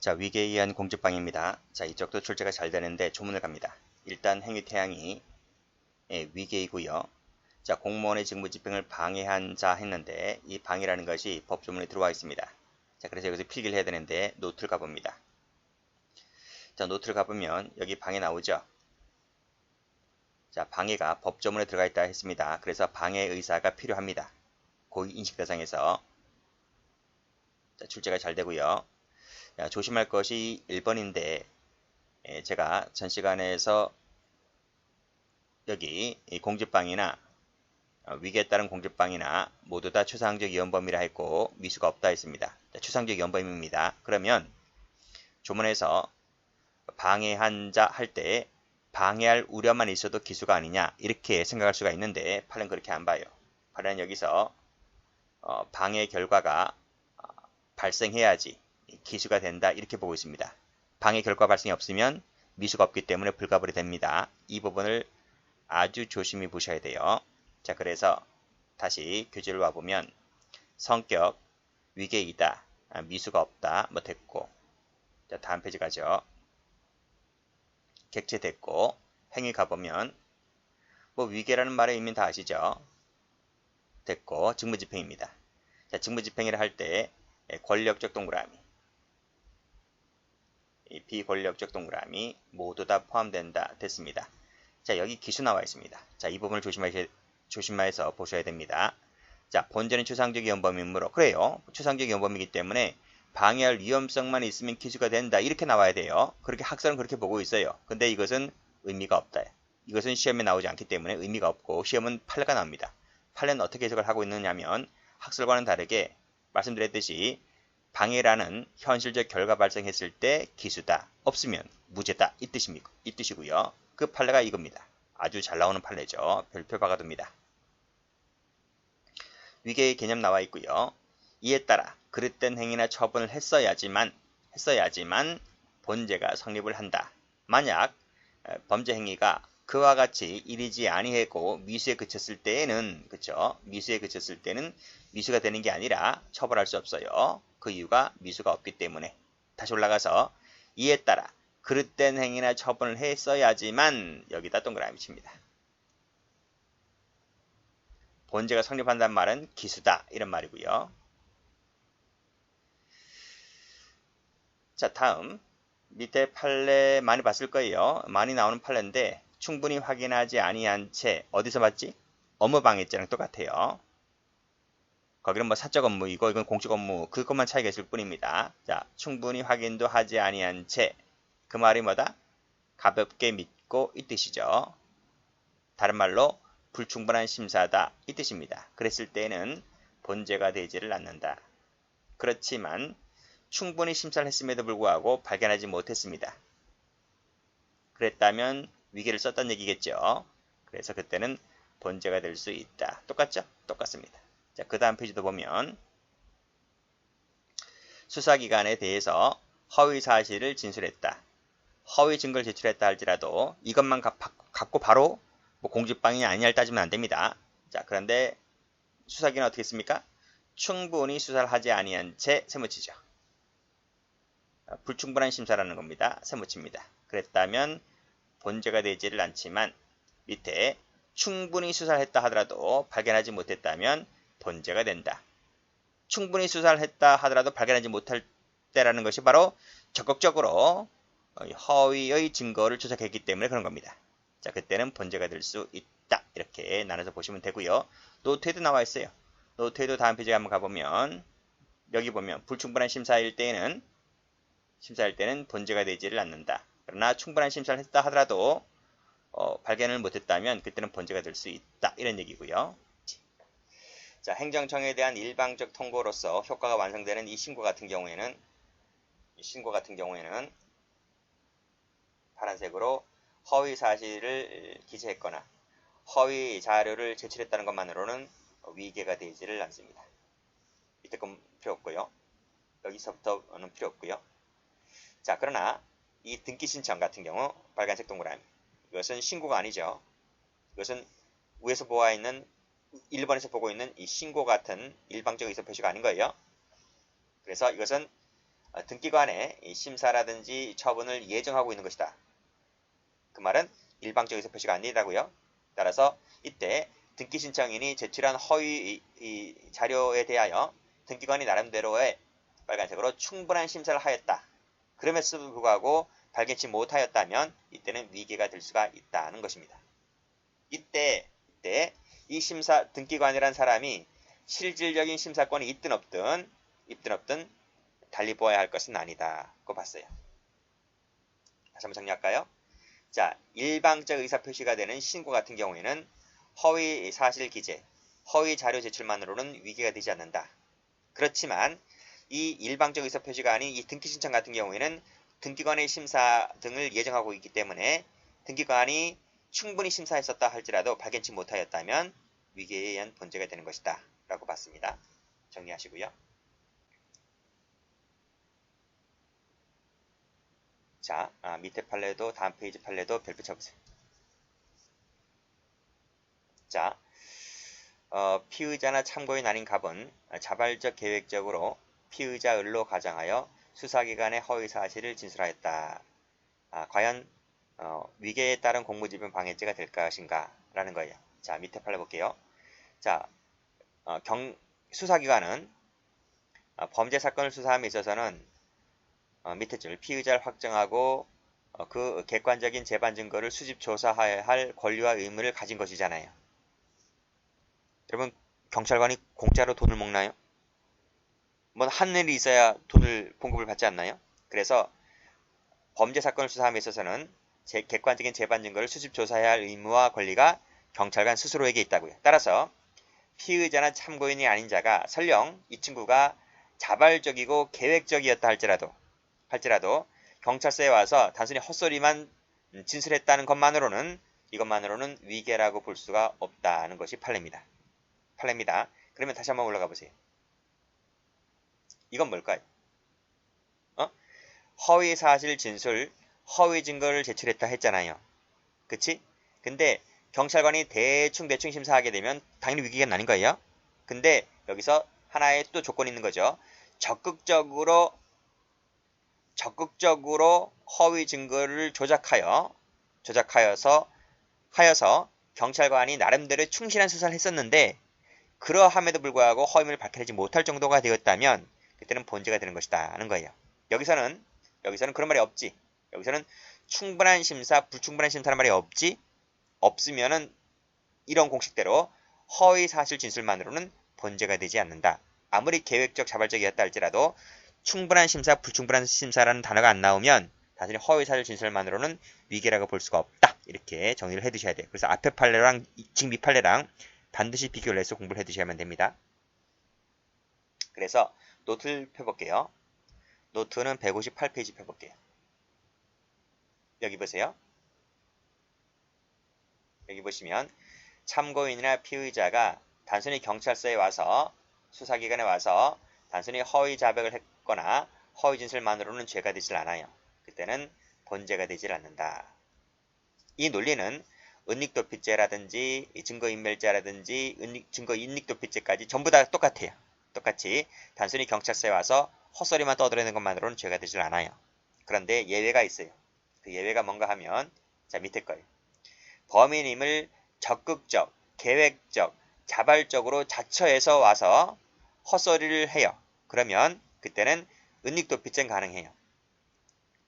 자, 위계에 의한 공지방입니다. 자, 이쪽도 출제가 잘 되는데 조문을 갑니다. 일단 행위태양이 위계이고요. 자, 공무원의 직무집행을 방해한 자 했는데 이 방해라는 것이 법조문에 들어와 있습니다. 자, 그래서 여기서 필기를 해야 되는데 노트를 가봅니다. 자, 노트를 가보면 여기 방해 나오죠. 자, 방해가 법조문에 들어가 있다 했습니다. 그래서 방해 의사가 필요합니다. 고의인식 대상에서. 자, 출제가 잘 되고요. 자, 조심할 것이 1번인데 제가 전 시간에서 여기 공지방이나 위계에 따른 공지방이나 모두 다 추상적 위헌범위라 했고 미수가 없다 했습니다. 자, 추상적 위헌범위입니다. 그러면 조문에서 방해한 자 할 때 방해할 우려만 있어도 기수가 아니냐 이렇게 생각할 수가 있는데 판례는 그렇게 안 봐요. 판례는 여기서 방해 결과가 발생해야지 기수가 된다 이렇게 보고 있습니다. 방해 결과 발생이 없으면 미수가 없기 때문에 불가불이 됩니다. 이 부분을 아주 조심히 보셔야 돼요. 자, 그래서 다시 교재를 와보면 성격, 위계이다, 미수가 없다, 뭐 됐고. 자, 다음 페이지 가죠. 객체됐고, 행위 가보면 뭐 위계라는 말의 의미는 다 아시죠? 됐고, 직무집행입니다. 자, 직무집행이라 할 때 권력적 동그라미, 이 비권력적 동그라미 모두 다 포함된다 됐습니다. 자, 여기 기수 나와 있습니다. 자, 이 부분을 조심해서 보셔야 됩니다. 자, 본제는 추상적 위헌범위이므로 그래요. 추상적 위헌범위이기 때문에 방해할 위험성만 있으면 기수가 된다 이렇게 나와야 돼요. 그렇게 학설은 그렇게 보고 있어요. 근데 이것은 의미가 없다. 이것은 시험에 나오지 않기 때문에 의미가 없고 시험은 판례가 나옵니다. 판례는 어떻게 해석을 하고 있느냐면 학설과는 다르게 말씀드렸듯이 방해라는 현실적 결과 발생했을 때 기수다. 없으면 무죄다. 이 뜻이고요. 그 판례가 이겁니다. 아주 잘 나오는 판례죠. 별표 박아둡니다. 위계의 개념 나와 있고요. 이에 따라 그릇된 행위나 처분을 했어야지만 본죄가 성립을 한다. 만약 범죄 행위가 그와 같이 이르지 아니하고 미수에 그쳤을 때에는 그쵸? 미수에 그쳤을 때는 미수가 되는 게 아니라 처벌할 수 없어요. 그 이유가 미수가 없기 때문에. 다시 올라가서 이에 따라 그릇된 행위나 처분을 했어야지만 여기다 동그라미 칩니다. 본죄가 성립한다는 말은 기수다 이런 말이고요. 자, 다음 밑에 판례 많이 봤을 거예요. 많이 나오는 판례인데 충분히 확인하지 아니한 채 어디서 봤지? 업무방해죄랑 똑같아요. 거기는 뭐 사적 업무이고 이건 공적 업무 그것만 차이가 있을 뿐입니다. 자, 충분히 확인도 하지 아니한 채 그 말이 뭐다? 가볍게 믿고 이 뜻이죠. 다른 말로 불충분한 심사다 이 뜻입니다. 그랬을 때는 본죄가 되지를 않는다. 그렇지만 충분히 심사를 했음에도 불구하고 발견하지 못했습니다. 그랬다면 위계를 썼다는 얘기겠죠. 그래서 그때는 본죄가 될 수 있다. 똑같죠? 똑같습니다. 자, 그 다음 페이지도 보면 수사기관에 대해서 허위 사실을 진술했다. 허위 증거를 제출했다 할지라도 이것만 갖고 바로 뭐 공직방해냐 아니냐를 따지면 안 됩니다. 자, 그런데 수사기관은 어떻게 했습니까? 충분히 수사를 하지 아니한 채 세무치죠. 불충분한 심사라는 겁니다. 세무칩니다. 그랬다면 본죄가 되지를 않지만 밑에 충분히 수사를 했다 하더라도 발견하지 못했다면 본죄가 된다. 충분히 수사를 했다 하더라도 발견하지 못할 때라는 것이 바로 적극적으로 허위의 증거를 조작했기 때문에 그런 겁니다. 자, 그때는 본죄가 될 수 있다. 이렇게 나눠서 보시면 되고요. 노트에도 나와 있어요. 노트에도 다음 페이지에 한번 가보면 여기 보면 불충분한 심사일 때는 본죄가 되지를 않는다. 그러나 충분한 심사를 했다 하더라도 발견을 못했다면 그때는 본죄가 될 수 있다. 이런 얘기고요. 자, 행정청에 대한 일방적 통보로서 효과가 완성되는 이 신고 같은 경우에는 파란색으로 허위 사실을 기재했거나 허위 자료를 제출했다는 것만으로는 위계가 되지를 않습니다. 밑에 건 필요 없고요. 여기서부터는 필요 없고요. 자, 그러나 이 등기 신청 같은 경우 빨간색 동그라미 이것은 신고가 아니죠. 이것은 위에서 1번에서 보고 있는 이 신고 같은 일방적 의사 표시가 아닌 거예요. 그래서 이것은 등기관의 심사라든지 처분을 예정하고 있는 것이다. 그 말은 일방적 의사 표시가 아니라고요. 따라서 이때 등기 신청인이 제출한 허위 자료에 대하여 등기관이 나름대로의 빨간색으로 충분한 심사를 하였다. 그럼에도 불구하고 발견치 못하였다면 이때는 위계가 될 수가 있다는 것입니다. 이때 이 등기관이란 사람이 실질적인 심사권이 있든 없든 달리 보아야 할 것은 아니다고 봤어요. 다시 한번 정리할까요? 자, 일방적 의사표시가 되는 신고 같은 경우에는 허위 사실 기재, 허위 자료 제출만으로는 위계가 되지 않는다. 그렇지만 이 일방적 의사표시가 아닌 이 등기 신청 같은 경우에는 등기관의 심사 등을 예정하고 있기 때문에 등기관이 충분히 심사했었다 할지라도 발견치 못하였다면 위계에 의한 본죄가 되는 것이다 라고 봤습니다. 정리하시고요. 자, 밑에 판례도 다음 페이지 판례도 별표 쳐보세요. 자, 피의자나 참고인 아닌 갑은 자발적 계획적으로 피의자 을로 가정하여 수사기관의 허위 사실을 진술하였다. 과연 위계에 따른 공무집행 방해죄가 될 것인가 라는 거예요. 자, 밑에 판례 볼게요. 자, 수사기관은 범죄 사건을 수사함에 있어서는 밑에 줄 피의자를 확정하고 그 객관적인 재반 증거를 수집 조사해야 할 권리와 의무를 가진 것이잖아요. 여러분, 경찰관이 공짜로 돈을 먹나요? 뭐 한 일이 있어야 돈을 봉급을 받지 않나요? 그래서 범죄 사건을 수사함에 있어서는 객관적인 재반 증거를 수집 조사해야 할 의무와 권리가 경찰관 스스로에게 있다고요. 따라서 피의자나 참고인이 아닌 자가 설령 이 친구가 자발적이고 계획적이었다 할지라도 경찰서에 와서 단순히 헛소리만 진술했다는 것만으로는 이것만으로는 위계라고 볼 수가 없다는 것이 판례입니다. 그러면 다시 한번 올라가 보세요. 이건 뭘까요? 허위 사실 진술, 허위 증거를 제출했다 했잖아요. 그치? 근데 경찰관이 대충 심사하게 되면 당연히 위계가 나는 거예요. 근데 여기서 하나의 또 조건이 있는 거죠. 적극적으로 허위 증거를 조작하여서 경찰관이 나름대로 충실한 수사를 했었는데 그러함에도 불구하고 허위를 밝혀내지 못할 정도가 되었다면 그때는 본죄가 되는 것이다 하는 거예요. 여기서는 그런 말이 없지. 여기서는 충분한 심사, 불충분한 심사라는 말이 없지. 없으면은 이런 공식대로 허위 사실 진술만으로는 본죄가 되지 않는다. 아무리 계획적 자발적이었다 할지라도 충분한 심사, 불충분한 심사라는 단어가 안 나오면 단순히 허위 사실 진술만으로는 위계라고 볼 수가 없다. 이렇게 정리를 해두셔야 돼요. 그래서 앞에 판례랑 지금 이 판례랑 반드시 비교를 해서 공부를 해두셔야만 됩니다. 그래서 노트를 펴볼게요. 노트는 158페이지 펴볼게요. 여기 보세요. 여기 보시면 참고인이나 피의자가 단순히 경찰서에 와서 수사기관에 와서 단순히 허위 자백을 했거나 허위 진술만으로는 죄가 되질 않아요. 그때는 본죄가 되질 않는다. 이 논리는 은닉도피죄라든지 증거인멸죄라든지 증거인닉도피죄까지 전부 다 똑같아요. 똑같이 단순히 경찰서에 와서 헛소리만 떠들어내는 것만으로는 죄가 되질 않아요. 그런데 예외가 있어요. 그 예외가 뭔가 하면 자 밑에 거예요. 범인임을 적극적, 계획적, 자발적으로 자처해서 와서 헛소리를 해요. 그러면 그때는 은닉도피죄는 가능해요.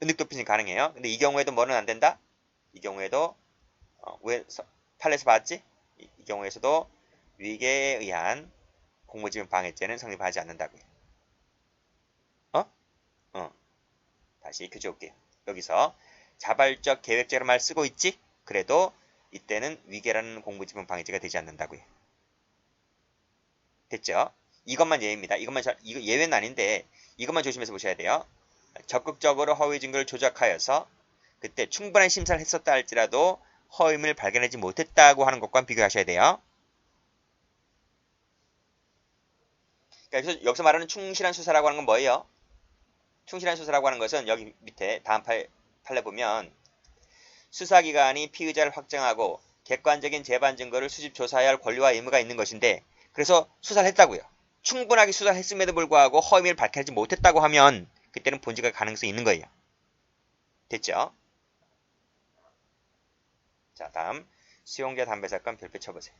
은닉도피죄는 가능해요. 근데 이 경우에도 뭐는 안 된다? 이 경우에도 왜 판례에서 봤지? 이 경우에서도 위계에 의한 공무집행 방해죄는 성립하지 않는다고요. 다시 교재 올게요. 여기서 자발적 계획적으로 말 쓰고 있지? 그래도 이때는 위계라는 공무집행 방해죄가 되지 않는다고요. 됐죠? 이것만 예외입니다. 이거 예외는 아닌데 이것만 조심해서 보셔야 돼요. 적극적으로 허위 증거를 조작하여서 그때 충분한 심사를 했었다 할지라도 허위를 발견하지 못했다고 하는 것과 비교하셔야 돼요. 그러니까 여기서 말하는 충실한 수사라고 하는 건 뭐예요? 충실한 수사라고 하는 것은 여기 밑에 다음 판례 보면 수사기관이 피의자를 확정하고 객관적인 재반 증거를 수집 조사해야 할 권리와 의무가 있는 것인데 그래서 수사를 했다고요. 충분하게 수사를 했음에도 불구하고 허위를 밝혀내지 못했다고 하면 그때는 본죄가 가능성이 있는 거예요. 됐죠? 자, 다음 수용자 담배 사건 별표 쳐보세요.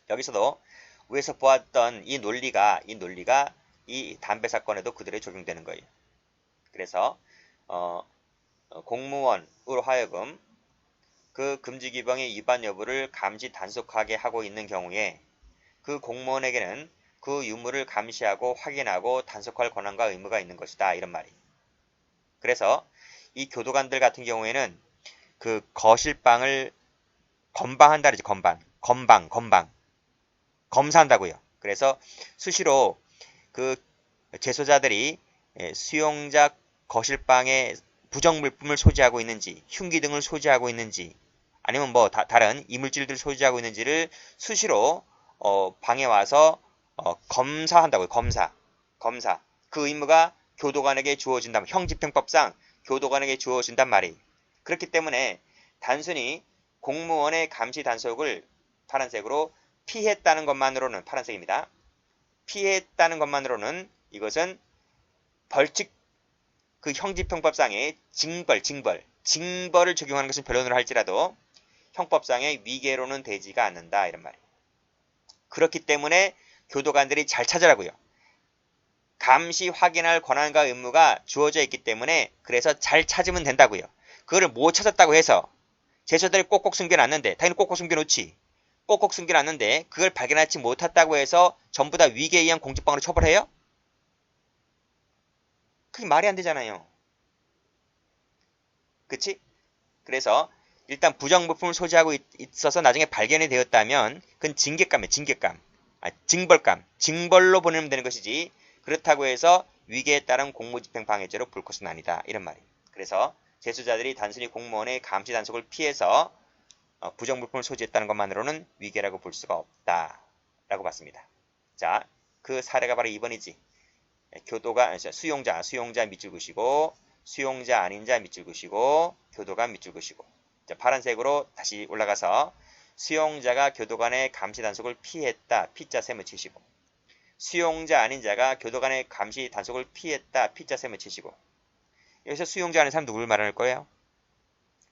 여기서도 위에서 보았던 이 논리가 이 담배 사건에도 그대로 적용되는 거예요. 그래서 공무원으로 하여금 그 금지규범의 위반 여부를 감시 단속하게 하고 있는 경우에 그 공무원에게는 그 유무를 감시하고 확인하고 단속할 권한과 의무가 있는 것이다. 이런 말이. 그래서 이 교도관들 같은 경우에는 그 거실방을 검방한다 그러지. 검방. 검사한다고요. 그래서 수시로 그 재소자들이 수용자 거실방에 부정물품을 소지하고 있는지, 흉기 등을 소지하고 있는지, 아니면 뭐 다른 이물질들을 소지하고 있는지를 수시로 방에 와서 검사한다고요. 검사. 그 의무가 교도관에게 주어진다면 형집행법상 교도관에게 주어진단 말이에요. 그렇기 때문에 단순히 공무원의 감시 단속을 파란색으로 피했다는 것만으로는 파란색입니다. 피했다는 것만으로는 이것은 벌칙 그 형집행법상의 징벌을 적용하는 것은 변론을 할지라도 형법상의 위계로는 되지가 않는다 이런 말이에요. 그렇기 때문에 교도관들이 잘 찾으라고요. 감시 확인할 권한과 의무가 주어져 있기 때문에 그래서 잘 찾으면 된다고요. 그거를 못 찾았다고 해서 재소들이 꼭꼭 숨겨놨는데 당연히 꼭꼭 숨겨놓지. 꼭꼭 숨겨놨는데 그걸 발견하지 못했다고 해서 전부 다 위계에 의한 공직방으로 처벌해요? 그게 말이 안 되잖아요. 그치? 그래서 일단 부정부품을 소지하고 있어서 나중에 발견이 되었다면 그건 징계감이에요. 징벌로 보내면 되는 것이지 그렇다고 해서 위계에 따른 공무집행 방해죄로 볼 것은 아니다. 이런 말이에요. 그래서 재수자들이 단순히 공무원의 감시 단속을 피해서 부정부품을 소지했다는 것만으로는 위계라고 볼 수가 없다라고 봤습니다. 자, 그 사례가 바로 2번이지. 교도가 수용자 밑줄 그시고 수용자 아닌 자 밑줄 그시고 교도관 밑줄 그시고 자, 파란색으로 다시 올라가서 수용자가 교도관의 감시 단속을 피했다. 피자 셈을 치시고 수용자 아닌 자가 교도관의 감시 단속을 피했다. 피자 셈을 치시고 여기서 수용자 아닌 사람 누굴 말할 거예요?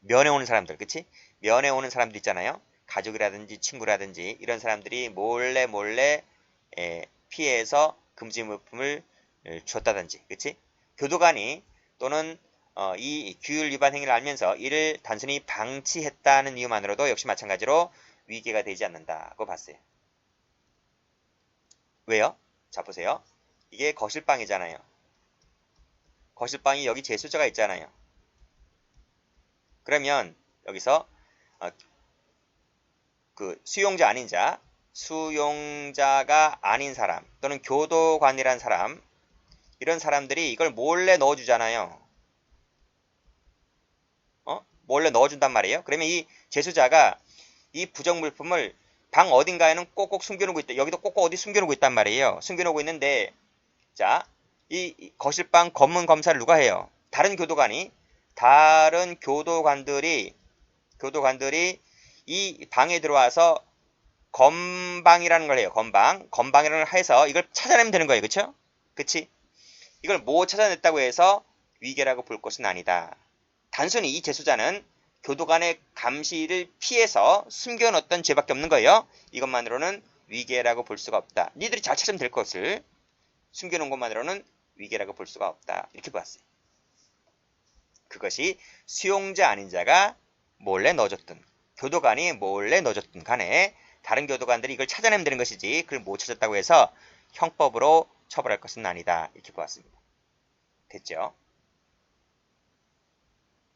면회 오는 사람들, 그치? 면회 오는 사람들 있잖아요. 가족이라든지 친구라든지 이런 사람들이 몰래 피해서 금지 물품을 줬다든지, 그치? 교도관이 또는 이 규율 위반 행위를 알면서 이를 단순히 방치했다는 이유만으로도 역시 마찬가지로 위계가 되지 않는다고 봤어요. 왜요? 자, 보세요. 이게 거실방이잖아요. 거실방이 여기 재수자가 있잖아요. 그러면 여기서 그 수용자가 아닌 사람 또는 교도관이란 사람 이런 사람들이 이걸 몰래 넣어주잖아요. 몰래 넣어준단 말이에요. 그러면 이 재수자가 이 부정물품을 방 어딘가에는 꼭꼭 숨겨놓고 있다. 여기도 꼭꼭 어디 숨겨놓고 있단 말이에요. 숨겨놓고 있는데 자, 이 거실방 검문 검사를 누가 해요? 다른 교도관들이 이 방에 들어와서 검방이라는 걸 해요. 검방이라는 걸 해서 이걸 찾아내면 되는 거예요. 그쵸? 그치? 이걸 못 찾아냈다고 해서 위계라고 볼 것은 아니다. 단순히 이 재수자는 교도관의 감시를 피해서 숨겨놓았던 죄밖에 없는 거예요. 이것만으로는 위계라고 볼 수가 없다. 니들이 잘 찾으면 될 것을 숨겨놓은 것만으로는 위계라고 볼 수가 없다. 이렇게 봤어요. 그것이 수용자 아닌 자가 몰래 넣어줬든 교도관이 몰래 넣어줬든 간에 다른 교도관들이 이걸 찾아내면 되는 것이지 그걸 못 찾았다고 해서 형법으로 처벌할 것은 아니다. 이렇게 보았습니다. 됐죠?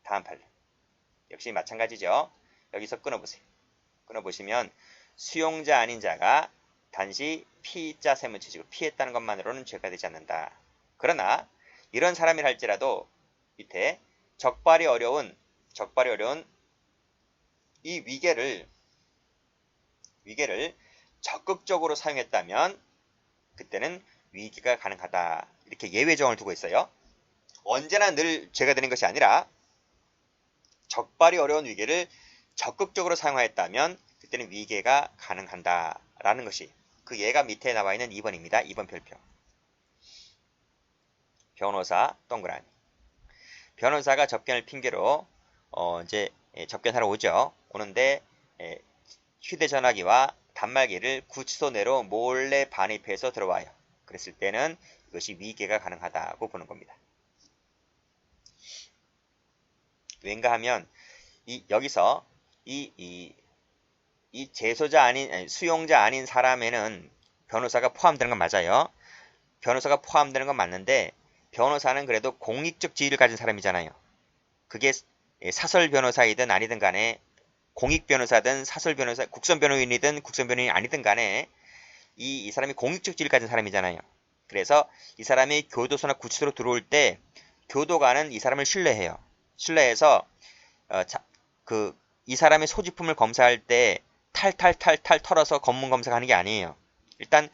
다음 판례. 역시 마찬가지죠. 여기서 끊어보세요. 끊어보시면 수용자 아닌 자가 단지 피자 셈을 치시고 피했다는 것만으로는 죄가 되지 않는다. 그러나 이런 사람이라 할지라도 밑에 적발이 어려운 이 위계를 적극적으로 사용했다면 그때는 위계가 가능하다. 이렇게 예외 조항을 두고 있어요. 언제나 늘 죄가 되는 것이 아니라 적발이 어려운 위계를 적극적으로 사용하였다면 그때는 위계가 가능한다라는 것이 그 예가 밑에 나와 있는 2번입니다. 2번 별표. 변호사 동그라미. 변호사가 접견을 핑계로 이제 접견하러 오죠. 오는데 휴대전화기와 단말기를 구치소 내로 몰래 반입해서 들어와요. 그랬을 때는 이것이 위계가 가능하다고 보는 겁니다. 왠가 하면 여기서 이 제소자 아닌 수용자 아닌 사람에는 변호사가 포함되는 건 맞아요. 변호사가 포함되는 건 맞는데 변호사는 그래도 공익적 지위를 가진 사람이잖아요. 그게 사설 변호사이든 아니든 간에 공익 변호사든 사설 변호사, 국선 변호인이든 국선 변호인이 아니든 간에 이 사람이 공익적 지위를 가진 사람이잖아요. 그래서 이 사람이 교도소나 구치소로 들어올 때 교도관은 이 사람을 신뢰해요. 신뢰해서 이 사람의 소지품을 검사할 때 탈탈탈탈 털어서 검문 검사하는 게 아니에요. 일단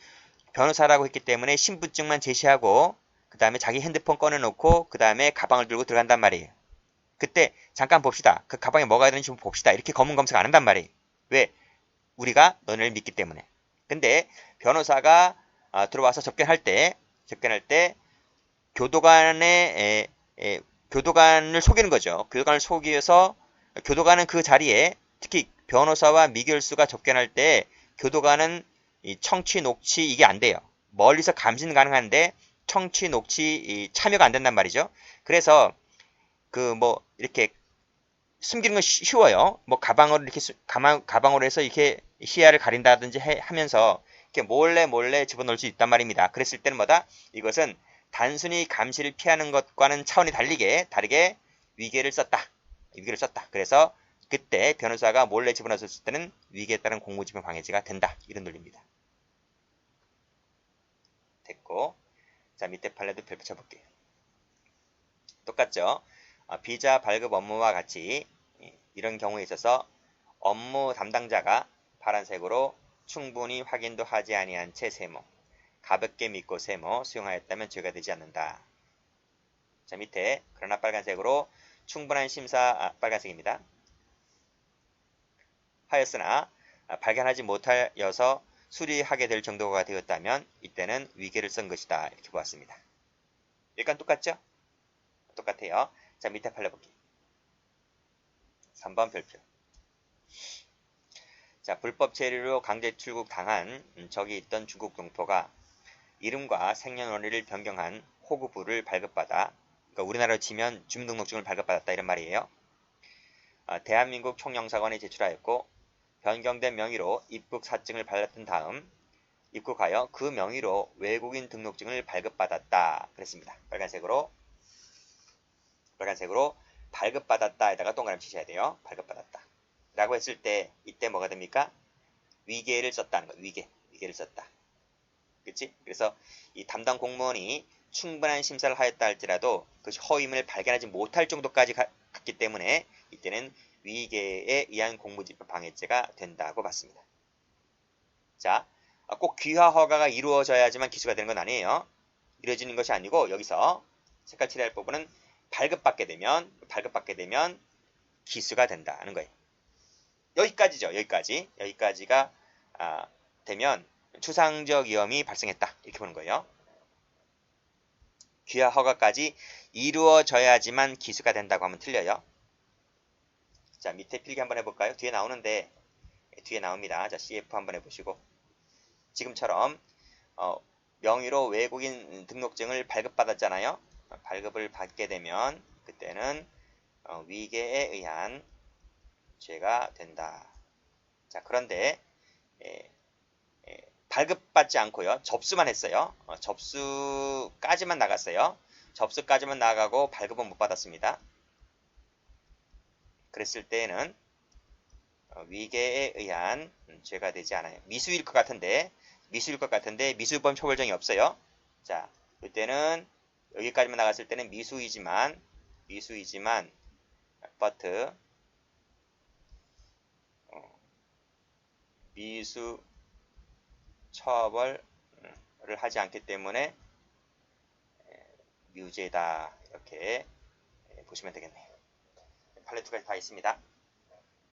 변호사라고 했기 때문에 신분증만 제시하고 그 다음에 자기 핸드폰 꺼내놓고 그 다음에 가방을 들고 들어간단 말이에요. 그때 잠깐 봅시다. 그 가방에 뭐가 들었는지 봅시다. 이렇게 검문 검사가 안 한단 말이에요. 왜? 우리가 너네를 믿기 때문에. 근데 변호사가 들어와서 접견할 때 교도관을 속이는 거죠. 교도관을 속여서 교도관은 그 자리에 특히 변호사와 미결수가 접견할 때 교도관은 이 청취, 녹취 이게 안 돼요. 멀리서 감시는 가능한데 청취, 녹취 참여가 안 된단 말이죠. 그래서 이렇게 숨기는 건 쉬워요. 가방으로 이렇게 가방으로 해서 이렇게 시야를 가린다든지 하면서 이렇게 몰래 집어넣을 수 있단 말입니다. 그랬을 때는 뭐다? 이것은 단순히 감시를 피하는 것과는 차원이 다르게 위계를 썼다. 그래서 그때 변호사가 몰래 집어넣었을 때는 위계에 따른 공무집행 방해죄가 된다. 이런 논리입니다. 됐고, 자 밑에 판례도 펼쳐 볼게요. 똑같죠? 비자 발급 업무와 같이 이런 경우에 있어서 업무 담당자가 파란색으로 충분히 확인도 하지 아니한 채 세모, 가볍게 믿고 세모, 수용하였다면 죄가 되지 않는다. 자 밑에 그러나 빨간색으로 충분한 심사, 빨간색입니다. 하였으나 발견하지 못하여서 수리하게 될 정도가 되었다면 이때는 위계를 쓴 것이다. 이렇게 보았습니다. 여기까지 똑같죠? 똑같아요. 자 밑에 판례 보기. 3번 별표. 자 불법 체류로 강제 출국 당한 적이 있던 중국 동포가 이름과 생년월일을 변경한 호구부를 발급받아, 그러니까 우리나라로 치면 주민등록증을 발급받았다 이런 말이에요. 대한민국 총영사관에 제출하였고 변경된 명의로 입국 사증을 발급한 다음 입국하여 그 명의로 외국인 등록증을 발급받았다 그랬습니다. 빨간색으로 발급받았다에다가 동그라미 치셔야 돼요. 발급받았다 라고 했을 때 이때 뭐가 됩니까? 위계를 썼다는 거예요. 위계를 썼다. 그치? 그래서 이 담당 공무원이 충분한 심사를 하였다 할지라도 그것이 허위임을 발견하지 못할 정도까지 갔기 때문에 이때는 위계에 의한 공무집행 방해죄가 된다고 봤습니다. 자, 꼭 귀화 허가가 이루어져야지만 기수가 되는 건 아니에요. 이루어지는 것이 아니고 여기서 색깔 칠할 부분은 발급받게 되면 기수가 된다는 거예요. 여기까지죠. 여기까지가 되면 추상적 위험이 발생했다. 이렇게 보는 거예요. 귀화 허가까지 이루어져야지만 기수가 된다고 하면 틀려요. 자, 밑에 필기 한번 해볼까요? 뒤에 나오는데, 뒤에 나옵니다. 자, CF 한번 해보시고. 지금처럼, 명의로 외국인 등록증을 발급받았잖아요. 발급을 받게 되면, 그때는, 위계에 의한 죄가 된다. 자, 그런데, 발급받지 않고요. 접수만 했어요. 접수까지만 나갔어요. 접수까지만 나가고 발급은 못 받았습니다. 그랬을 때에는 위계에 의한 죄가 되지 않아요. 미수일 것 같은데 미수범 처벌정이 없어요. 자, 이때는 여기까지만 나갔을 때는 미수이지만 but 미수 처벌을 하지 않기 때문에 유죄다 이렇게 보시면 되겠네요. 판례 두 가지 다 있습니다.